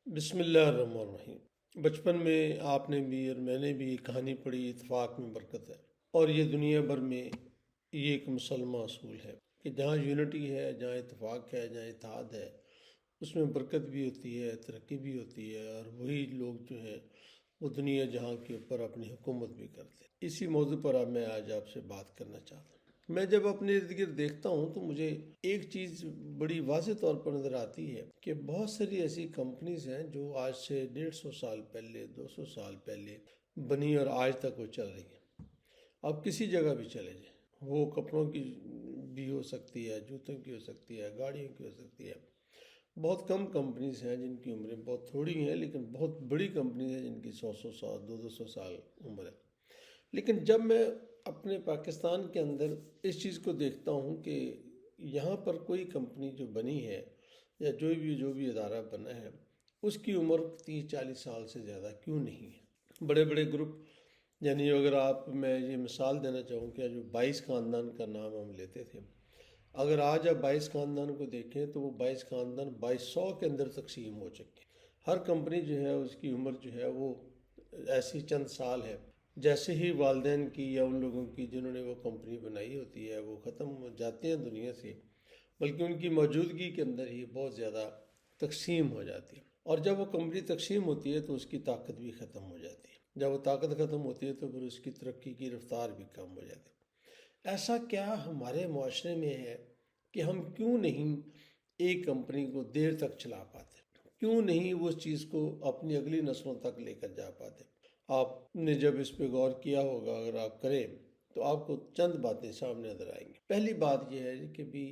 بسم اللہ الرحمن الرحیم۔ بچپن میں آپ نے بھی اور میں نے بھی یہ کہانی پڑھی، اتفاق میں برکت ہے۔ اور یہ دنیا بھر میں یہ ایک مسلمہ اصول ہے کہ جہاں یونٹی ہے، جہاں اتفاق ہے، جہاں اتحاد ہے، اس میں برکت بھی ہوتی ہے، ترقی بھی ہوتی ہے، اور وہی لوگ جو ہیں وہ دنیا جہاں کے اوپر اپنی حکومت بھی کرتے ہیں۔ اسی موضوع پر اب میں آج آپ سے بات کرنا چاہتا ہوں۔ میں جب اپنے ارد گرد دیکھتا ہوں تو مجھے ایک چیز بڑی واضح طور پر نظر آتی ہے کہ بہت ساری ایسی کمپنیز ہیں جو آج سے 150 سال پہلے، 200 سال پہلے بنی اور آج تک وہ چل رہی ہیں۔ آپ کسی جگہ بھی چلے جائیں، وہ کپڑوں کی بھی ہو سکتی ہے، جوتوں کی ہو سکتی ہے، گاڑیوں کی ہو سکتی ہے۔ بہت کم کمپنیز ہیں جن کی عمریں بہت تھوڑی ہیں، لیکن بہت بڑی کمپنیز ہیں جن کی 100 سال، 200 سال عمر ہے۔ لیکن جب میں اپنے پاکستان کے اندر اس چیز کو دیکھتا ہوں کہ یہاں پر کوئی کمپنی جو بنی ہے یا جو بھی ادارہ بنا ہے، اس کی عمر 30-40 سال سے زیادہ کیوں نہیں ہے؟ بڑے بڑے گروپ، یعنی اگر میں یہ مثال دینا چاہوں کہ جو 22 خاندان کا نام ہم لیتے تھے، اگر آج آپ 22 خاندان کو دیکھیں تو وہ 22 خاندان 2200 کے اندر تقسیم ہو چکے ہیں۔ ہر کمپنی جو ہے اس کی عمر جو ہے وہ ایسی چند سال ہے، جیسے ہی والدین کی یا ان لوگوں کی جنہوں نے وہ کمپنی بنائی ہوتی ہے وہ ختم ہو جاتے ہیں دنیا سے، بلکہ ان کی موجودگی کے اندر ہی بہت زیادہ تقسیم ہو جاتی ہے۔ اور جب وہ کمپنی تقسیم ہوتی ہے تو اس کی طاقت بھی ختم ہو جاتی ہے۔ جب وہ طاقت ختم ہوتی ہے تو پھر اس کی ترقی کی رفتار بھی کم ہو جاتی ہے۔ ایسا کیا ہمارے معاشرے میں ہے کہ ہم کیوں نہیں ایک کمپنی کو دیر تک چلا پاتے؟ کیوں نہیں وہ اس چیز کو اپنی اگلی نسلوں تک لے کر جا پاتے؟ آپ نے جب اس پہ غور کیا ہوگا، اگر آپ کریں تو آپ کو چند باتیں سامنے نظر آئیں گی۔ پہلی بات یہ ہے کہ بھی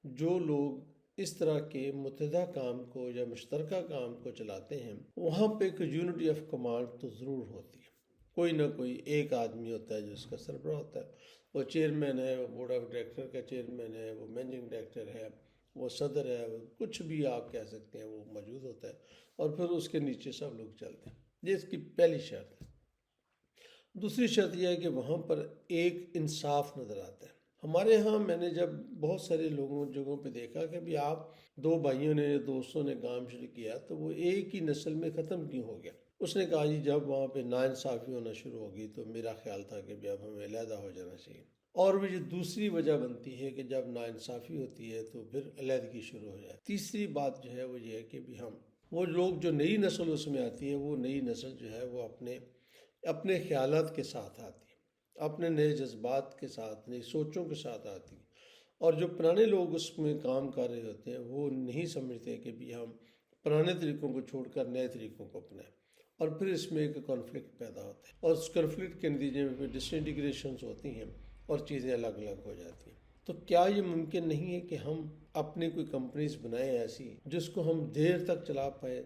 جو لوگ اس طرح کے متحدہ کام کو یا مشترکہ کام کو چلاتے ہیں، وہاں پہ ایک یونٹی آف کمانڈ تو ضرور ہوتی ہے۔ کوئی نہ کوئی ایک آدمی ہوتا ہے جو اس کا سربراہ ہوتا ہے، وہ چیئرمین ہے، وہ بورڈ آف ڈائریکٹر کا چیئرمین ہے، وہ مینیجنگ ڈائریکٹر ہے، وہ صدر ہے، وہ کچھ بھی آپ کہہ سکتے ہیں، وہ موجود ہوتا ہے، اور پھر اس کے نیچے سب لوگ چلتے ہیں۔ یہ اس کی پہلی شرط ہے۔ دوسری شرط یہ ہے کہ وہاں پر ایک انصاف نظر آتا ہے۔ ہمارے ہاں میں نے جب بہت سارے جگہوں پہ دیکھا کہ بھی آپ دو بھائیوں نے یا دوستوں نے کام شروع کیا تو وہ ایک ہی نسل میں ختم کیوں ہو گیا؟ اس نے کہا جی جب وہاں پہ ناانصافی ہونا شروع ہوگی تو میرا خیال تھا کہ بھی اب ہمیں علیحدہ ہو جانا چاہیے۔ اور وہ جو دوسری وجہ بنتی ہے کہ جب ناانصافی ہوتی ہے تو پھر علیحدگی شروع ہو جائے۔ تیسری بات جو ہے وہ یہ ہے کہ بھی وہ لوگ جو نئی نسل اس میں آتی ہے، وہ نئی نسل جو ہے وہ اپنے خیالات کے ساتھ آتی ہے، اپنے نئے جذبات کے ساتھ، نئی سوچوں کے ساتھ آتی ہے۔ اور جو پرانے لوگ اس میں کام کر رہے ہوتے ہیں وہ نہیں سمجھتے کہ بھی ہم پرانے طریقوں کو چھوڑ کر نئے طریقوں کو اپنائیں، اور پھر اس میں ایک کانفلکٹ پیدا ہوتا ہے، اور اس کانفلکٹ کے نتیجے میں پھر ڈس انٹیگریشنز ہوتی ہیں اور چیزیں الگ الگ ہو جاتی ہیں۔ تو کیا یہ ممکن نہیں ہے کہ ہم اپنی کوئی کمپنیز بنائیں ایسی جس کو ہم دیر تک چلا پائیں؟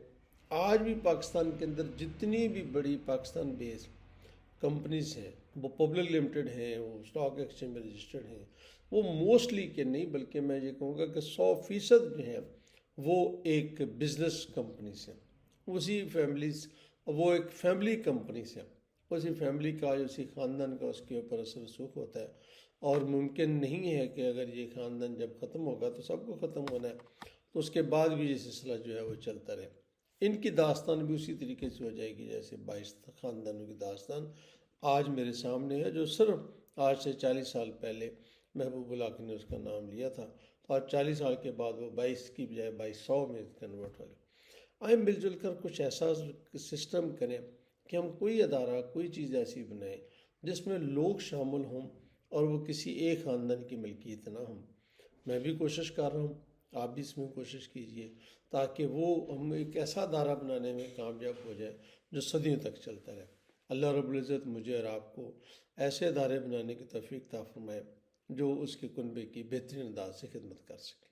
آج بھی پاکستان کے اندر جتنی بھی بڑی پاکستان بیس کمپنیز ہیں، وہ پبلک لمیٹڈ ہیں، وہ اسٹاک ایکسچینج میں رجسٹرڈ ہیں، وہ موسٹلی کہ نہیں بلکہ میں یہ کہوں گا کہ 100% جو ہیں وہ ایک بزنس کمپنیز ہیں۔ وہ ایک فیملی کمپنیز ہیں، اسی فیملی کا، اسی خاندان کا اس کے اوپر اثر رسوخ ہوتا ہے، اور ممکن نہیں ہے کہ اگر یہ خاندان جب ختم ہوگا تو سب کو ختم ہونا ہے تو اس کے بعد بھی یہ سلسلہ جو ہے وہ چلتا رہے۔ ان کی داستان بھی اسی طریقے سے ہو جائے گی جیسے 22 خاندانوں کی داستان آج میرے سامنے ہے، جو صرف آج سے 40 سال پہلے محبوب الحق نے اس کا نام لیا تھا، اور 40 سال کے بعد وہ 22 کی بجائے 2200 میں کنورٹ ہو گئے۔ آئیں مل جل کر کچھ ایسا سسٹم کریں کہ ہم کوئی ادارہ، کوئی چیز ایسی بنائیں جس میں لوگ شامل ہوں اور وہ کسی ایک خاندان کی ملکیت نہ ہوں۔ میں بھی کوشش کر رہا ہوں، آپ بھی اس میں کوشش کیجئے تاکہ ہم ایک ایسا ادارہ بنانے میں کامیاب ہو جائے جو صدیوں تک چلتا رہے۔ اللہ رب العزت مجھے اور آپ کو ایسے ادارے بنانے کی توفیق عطا فرمائے جو اس کے کنبے کی بہترین انداز سے خدمت کر سکے۔